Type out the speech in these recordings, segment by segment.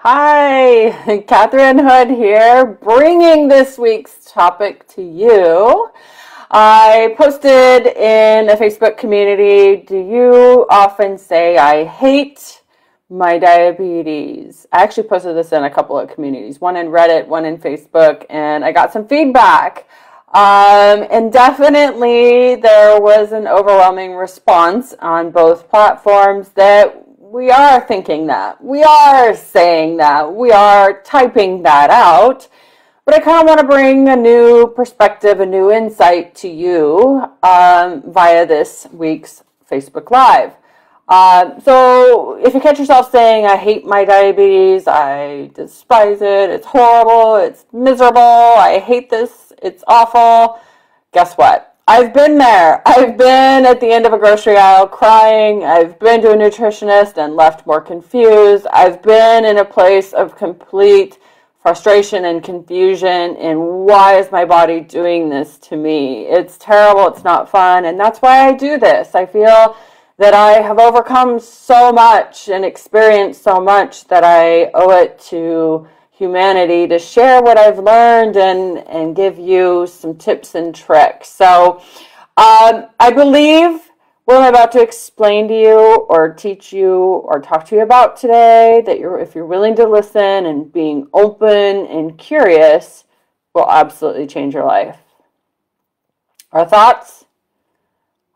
Hi, Catherine Hood here, bringing this week's topic to you. I posted in a Facebook community, do you often say, I hate my diabetes? I actually posted this in a couple of communities, one in Reddit, one in Facebook, and I got some feedback. And definitely there was an overwhelming response on both platforms that we are thinking that, we are saying that, we are typing that out. But I kind of want to bring a new perspective, a new insight to you via this week's Facebook Live. So if you catch yourself saying, I hate my diabetes, I despise it, it's horrible, it's miserable, I hate this, it's awful, guess what? I've been there. I've been at the end of a grocery aisle crying. I've been to a nutritionist and left more confused. I've been in a place of complete frustration and confusion and why is my body doing this to me? It's terrible. It's not fun. And that's why I do this. I feel that I have overcome so much and experienced so much that I owe it to humanity to share what I've learned and give you some tips and tricks. So I believe what I'm about to explain to you or teach you or talk to you about today, that if you're willing to listen and being open and curious, will absolutely change your life. Our thoughts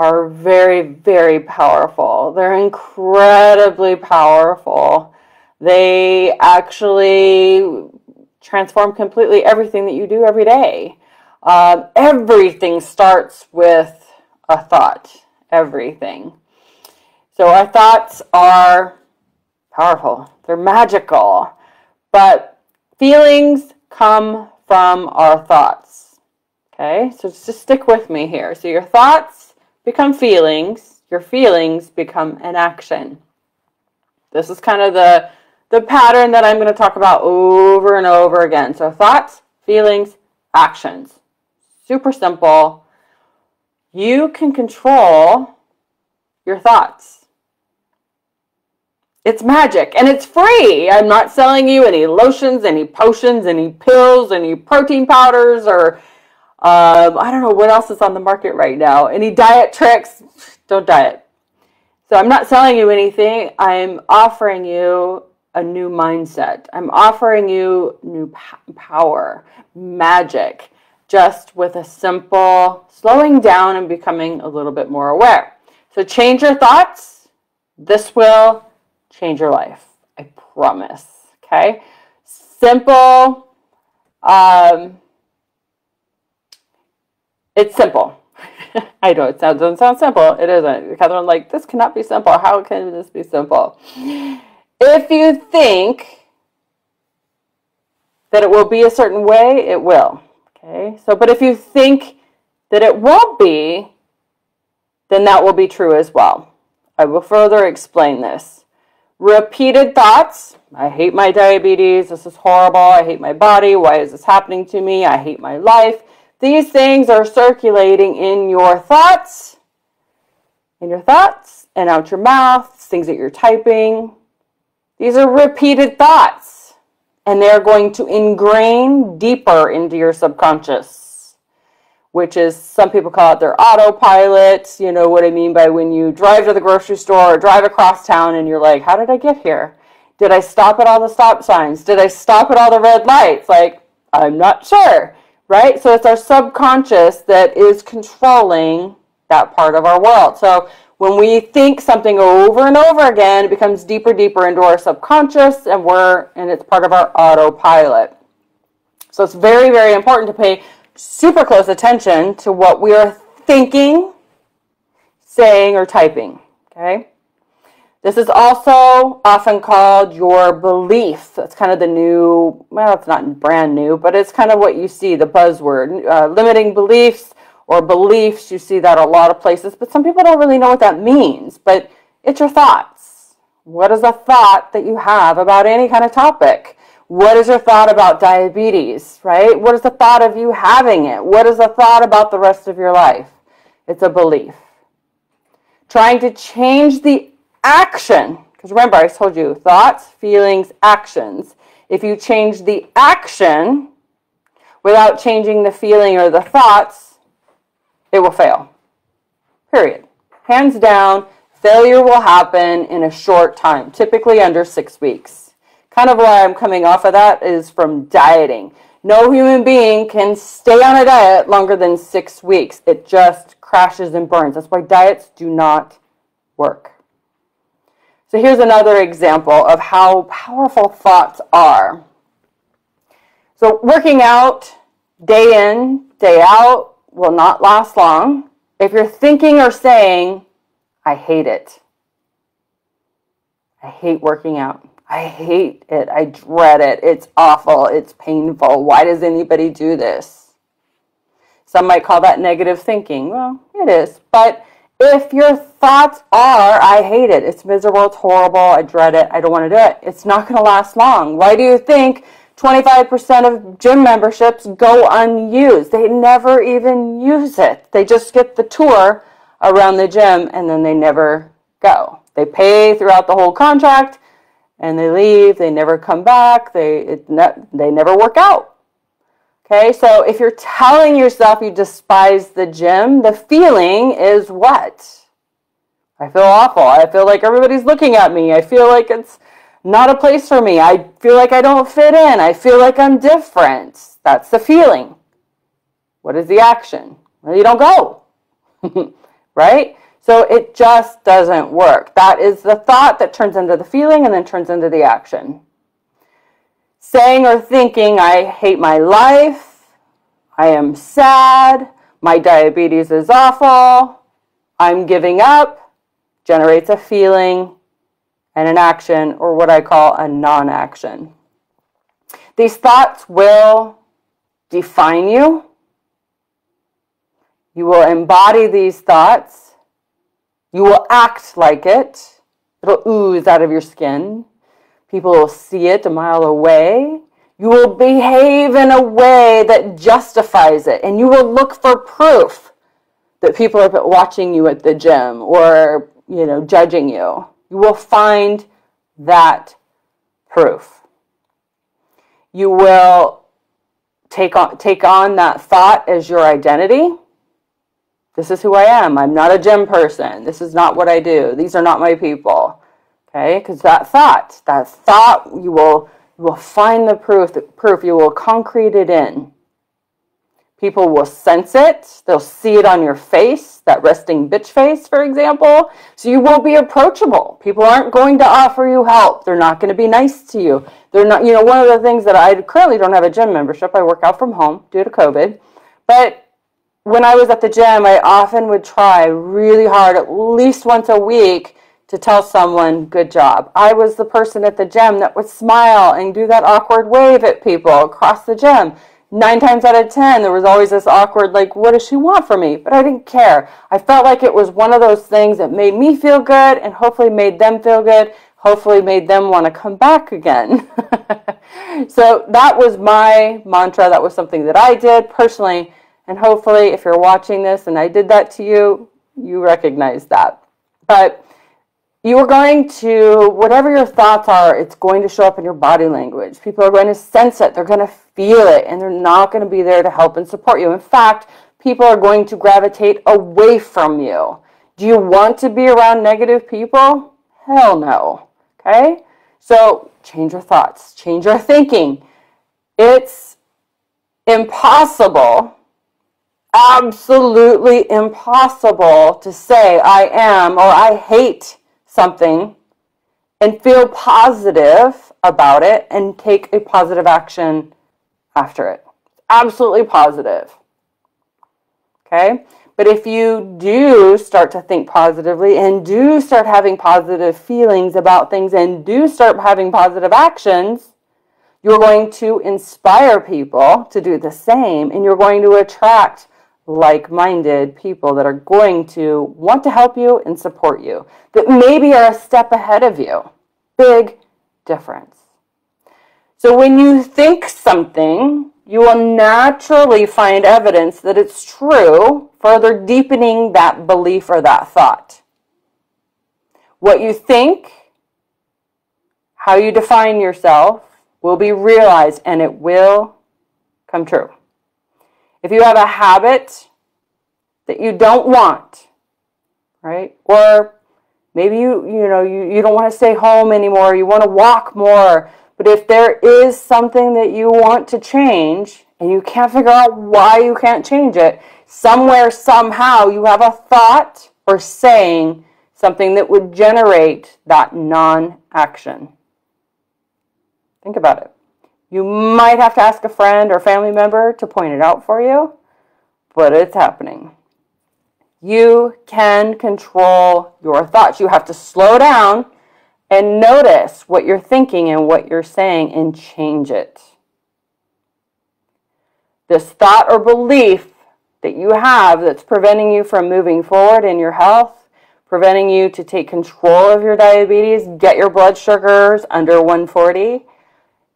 are very, very powerful. They're incredibly powerful. They actually transform completely everything that you do every day. Everything starts with a thought. Everything. So our thoughts are powerful. They're magical. But feelings come from our thoughts. Okay? So just stick with me here. So your thoughts become feelings. Your feelings become an action. This is kind of the pattern that I'm going to talk about over and over again. So thoughts, feelings, actions. Super simple. You can control your thoughts. It's magic and it's free. I'm not selling you any lotions, any potions, any pills, any protein powders, or I don't know what else is on the market right now. Any diet tricks. Don't diet. So I'm not selling you anything. I'm offering you a new mindset. I'm offering you new power, magic, just with a simple slowing down and becoming a little bit more aware. So change your thoughts. This will change your life. I promise. Okay? Simple. It's simple. I know it doesn't sound simple. It isn't. Catherine, like, this cannot be simple. How can this be simple? If you think that it will be a certain way, it will. Okay? So, but if you think that it won't be, then that will be true as well. I will further explain this. Repeated thoughts. I hate my diabetes. This is horrible. I hate my body. Why is this happening to me? I hate my life. These things are circulating in your thoughts, and out your mouth, things that you're typing. These are repeated thoughts, and they're going to ingrain deeper into your subconscious, which is, some people call it their autopilot. You know what I mean by when you drive to the grocery store or drive across town and you're like, how did I get here? Did I stop at all the stop signs? Did I stop at all the red lights? Like, I'm not sure. Right? So it's our subconscious that is controlling that part of our world. So when we think something over and over again, it becomes deeper into our subconscious, and it's part of our autopilot. So it's very, very important to pay super close attention to what we are thinking, saying, or typing. Okay? This is also often called your belief. That's kind of the new, well, it's not brand new, but it's kind of what you see, the buzzword. Limiting beliefs or beliefs, you see that a lot of places, but some people don't really know what that means. But it's your thoughts. What is a thought that you have about any kind of topic? What is your thought about diabetes, right? What is the thought of you having it? What is the thought about the rest of your life? It's a belief. Trying to change the action, because Because remember, I told you, thoughts, feelings, actions. If you change the action without changing the feeling or the thoughts, it will fail. Period. Hands down, failure will happen in a short time, typically under 6 weeks. Kind of why I'm coming off of that is from dieting. No human being can stay on a diet longer than 6 weeks. It just crashes and burns. That's why diets do not work. So here's another example of how powerful thoughts are. So working out day in, day out will not last long if you're thinking or saying, I hate it. I hate working out. I hate it. I dread it. It's awful. It's painful. Why does anybody do this? Some might call that negative thinking. Well, it is. But if your thoughts are, I hate it, it's miserable, it's horrible, I dread it, I don't want to do it, it's not going to last long. Why do you think 25% of gym memberships go unused? They never even use it. They just get the tour around the gym and then they never go. They pay throughout the whole contract and they leave. They never come back. They never work out. Okay, so if you're telling yourself you despise the gym, the feeling is what? I feel awful. I feel like everybody's looking at me. I feel like it's not a place for me. I feel like I don't fit in. I feel like I'm different. That's the feeling. What is the action? Well, you don't go. Right? So it just doesn't work. That is the thought that turns into the feeling and then turns into the action. Saying or thinking, I hate my life, I am sad, my diabetes is awful, I'm giving up, generates a feeling and an action, or what I call a non-action. These thoughts will define you. You will embody these thoughts. You will act like it. It'll ooze out of your skin. People will see it a mile away. You will behave in a way that justifies it. And you will look for proof that people are watching you at the gym or, judging you. You will find that proof. You will take on that thought as your identity. This is who I am. I'm not a gym person. This is not what I do. These are not my people. Okay, because that thought, you will find the proof, you will concrete it in. People will sense it, they'll see it on your face, that resting bitch face, for example, so you won't be approachable. People aren't going to offer you help, they're not going to be nice to you. They're not, one of the things that I currently don't have a gym membership, I work out from home due to COVID, but when I was at the gym, I often would try really hard, at least once a week, to tell someone, good job. I was the person at the gym that would smile and do that awkward wave at people across the gym. 9 times out of 10, there was always this awkward, what does she want from me? But I didn't care. I felt like it was one of those things that made me feel good and hopefully made them feel good, hopefully made them want to come back again. So that was my mantra. That was something that I did personally. And hopefully, if you're watching this and I did that to you, you recognize that. But you are going to, whatever your thoughts are, it's going to show up in your body language. People are going to sense it. They're going to feel it. And they're not going to be there to help and support you. In fact, people are going to gravitate away from you. Do you want to be around negative people? Hell no. Okay? So change your thoughts. Change your thinking. It's impossible, absolutely impossible to say I am or I hate something and feel positive about it and take a positive action after it. Absolutely positive. Okay? But if you do start to think positively and do start having positive feelings about things and do start having positive actions, you're going to inspire people to do the same, and you're going to attract like-minded people that are going to want to help you and support you, that maybe are a step ahead of you. Big difference. So when you think something, you will naturally find evidence that it's true, further deepening that belief or that thought. What you think How you define yourself will be realized, and it will come true. If you have a habit that you don't want, right? Or maybe you don't want to stay home anymore, you want to walk more, but if there is something that you want to change and you can't figure out why you can't change it, somewhere, somehow, you have a thought or saying something that would generate that non-action. Think about it. You might have to ask a friend or family member to point it out for you, but it's happening. You can control your thoughts. You have to slow down and notice what you're thinking and what you're saying and change it. This thought or belief that you have that's preventing you from moving forward in your health, preventing you to take control of your diabetes, get your blood sugars under 140,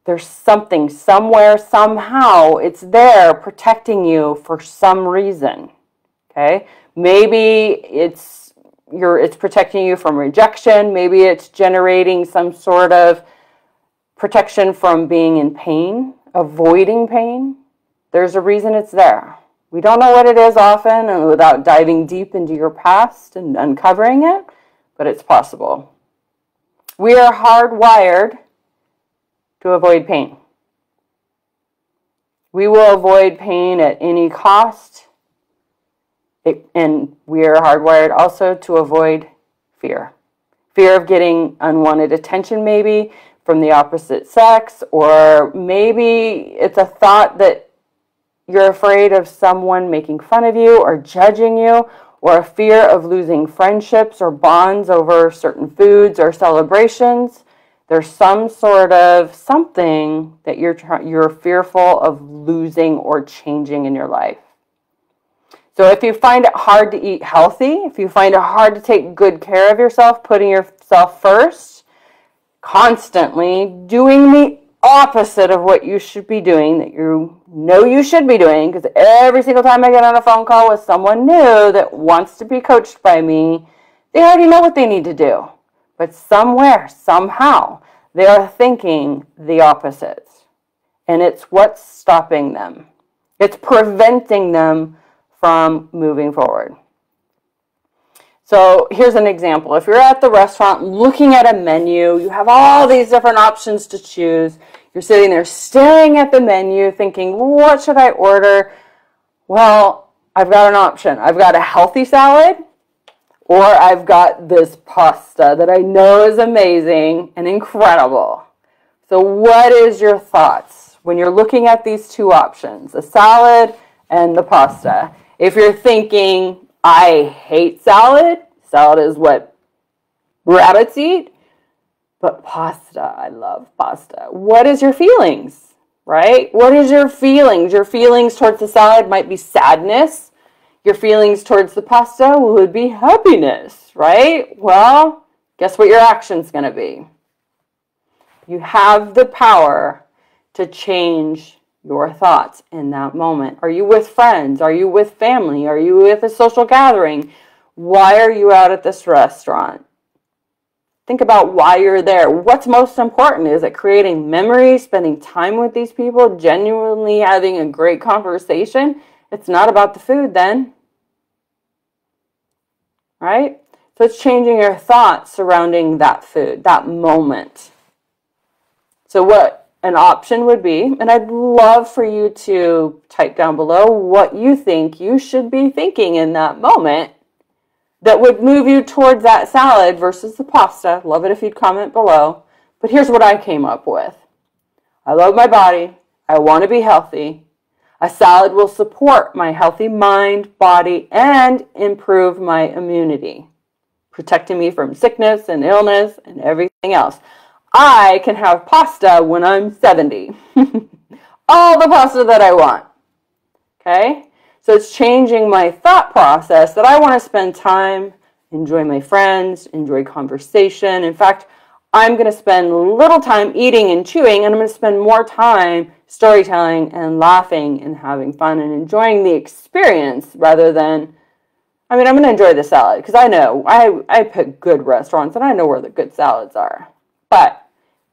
there's something somewhere, somehow, it's there protecting you for some reason, okay? Maybe it's protecting you from rejection. Maybe it's generating some sort of protection from being in pain, avoiding pain. There's a reason it's there. We don't know what it is often, and without diving deep into your past and uncovering it, but it's possible. We are hardwired to avoid pain. We will avoid pain at any cost. And we are hardwired also to avoid fear. Fear of getting unwanted attention, maybe from the opposite sex, or maybe it's a thought that you're afraid of someone making fun of you or judging you, or a fear of losing friendships or bonds over certain foods or celebrations. There's some sort of something that you're fearful of losing or changing in your life. So if you find it hard to eat healthy, if you find it hard to take good care of yourself, putting yourself first, constantly doing the opposite of what you should be doing, that you know you should be doing, because every single time I get on a phone call with someone new that wants to be coached by me, they already know what they need to do. But somewhere, somehow, they are thinking the opposite. And it's what's stopping them. It's preventing them from moving forward. So here's an example. If you're at the restaurant looking at a menu, you have all these different options to choose. You're sitting there staring at the menu thinking, what should I order? Well, I've got an option. I've got a healthy salad, or I've got this pasta that I know is amazing and incredible. So what is your thoughts when you're looking at these two options, the salad and the pasta? If you're thinking, I hate salad, salad is what rabbits eat, but pasta, I love pasta. What is your feelings, right? What is your feelings? Your feelings towards the salad might be sadness. Your feelings towards the pasta would be happiness, right? Well, guess what your action's going to be? You have the power to change your thoughts in that moment. Are you with friends? Are you with family? Are you with a social gathering? Why are you out at this restaurant? Think about why you're there. What's most important? Is it creating memories, spending time with these people, genuinely having a great conversation? It's not about the food then, right? So it's changing your thoughts surrounding that food, that moment. So what an option would be, and I'd love for you to type down below what you think you should be thinking in that moment that would move you towards that salad versus the pasta. Love it if you'd comment below. But here's what I came up with. I love my body. I want to be healthy. A salad will support my healthy mind, body, and improve my immunity, protecting me from sickness and illness and everything else. I can have pasta when I'm 70. All the pasta that I want. Okay? So it's changing my thought process that I want to spend time, enjoy my friends, enjoy conversation. In fact, I'm going to spend little time eating and chewing, and I'm going to spend more time storytelling and laughing and having fun and enjoying the experience rather than, I'm going to enjoy the salad because I know I pick good restaurants and I know where the good salads are. But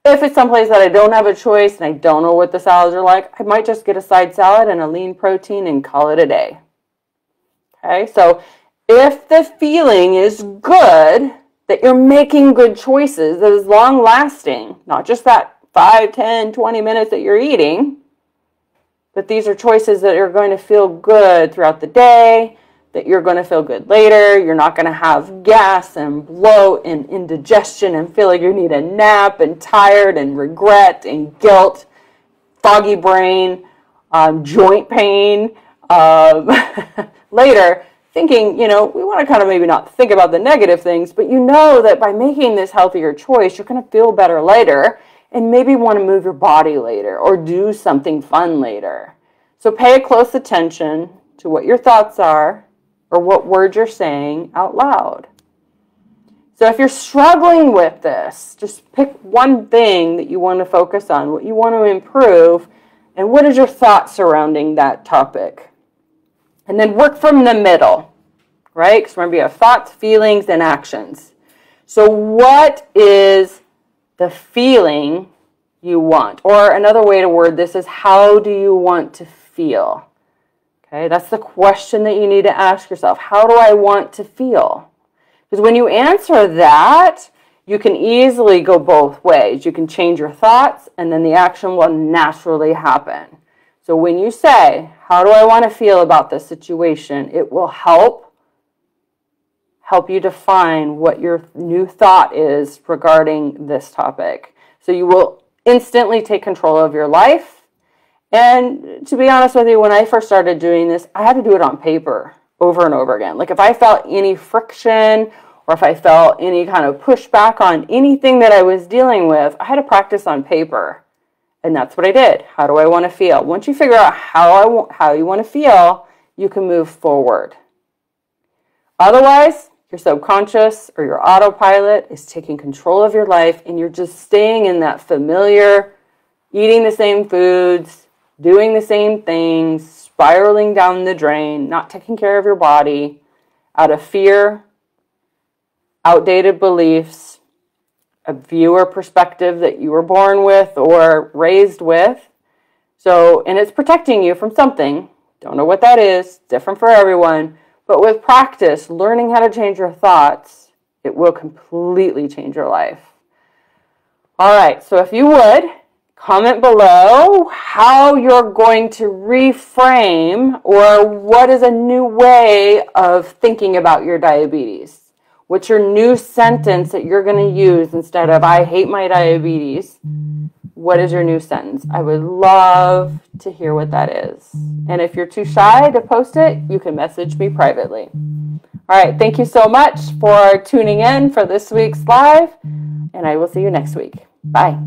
If it's someplace that I don't have a choice and I don't know what the salads are like, I might just get a side salad and a lean protein and call it a day. Okay, so if the feeling is good, that you're making good choices that is long lasting, not just that 5, 10, 20 minutes that you're eating, but these are choices that are going to feel good throughout the day, that you're going to feel good later. You're not going to have gas and bloat and indigestion and feel like you need a nap and tired and regret and guilt, foggy brain, joint pain later, thinking, we want to kind of maybe not think about the negative things, but you know that by making this healthier choice, you're going to feel better later and maybe want to move your body later or do something fun later. So pay close attention to what your thoughts are or what words you're saying out loud. So if you're struggling with this, just pick one thing that you want to focus on, what you want to improve, and what is your thought surrounding that topic. And then work from the middle, right? Because remember, you have thoughts, feelings, and actions. So what is the feeling you want? Or another way to word this is, how do you want to feel? Okay, that's the question that you need to ask yourself. How do I want to feel? Because when you answer that, you can easily go both ways. You can change your thoughts, and then the action will naturally happen. So when you say, how do I want to feel about this situation, it will help you define what your new thought is regarding this topic. So you will instantly take control of your life. And to be honest with you, when I first started doing this, I had to do it on paper over and over again. Like if I felt any friction or if I felt any kind of pushback on anything that I was dealing with, I had to practice on paper. And that's what I did. How do I want to feel? Once you figure out how you want to feel, you can move forward. Otherwise, your subconscious or your autopilot is taking control of your life and you're just staying in that familiar, eating the same foods, doing the same things, spiraling down the drain, not taking care of your body out of fear, outdated beliefs, a viewer perspective that you were born with or raised with. So, and it's protecting you from something. Don't know what that is. Different for everyone. But with practice, learning how to change your thoughts, it will completely change your life. All right, so if you would, comment below how you're going to reframe or what is a new way of thinking about your diabetes. What's your new sentence that you're going to use instead of, I hate my diabetes? What is your new sentence? I would love to hear what that is. And if you're too shy to post it, you can message me privately. All right, thank you so much for tuning in for this week's live, and I will see you next week. Bye.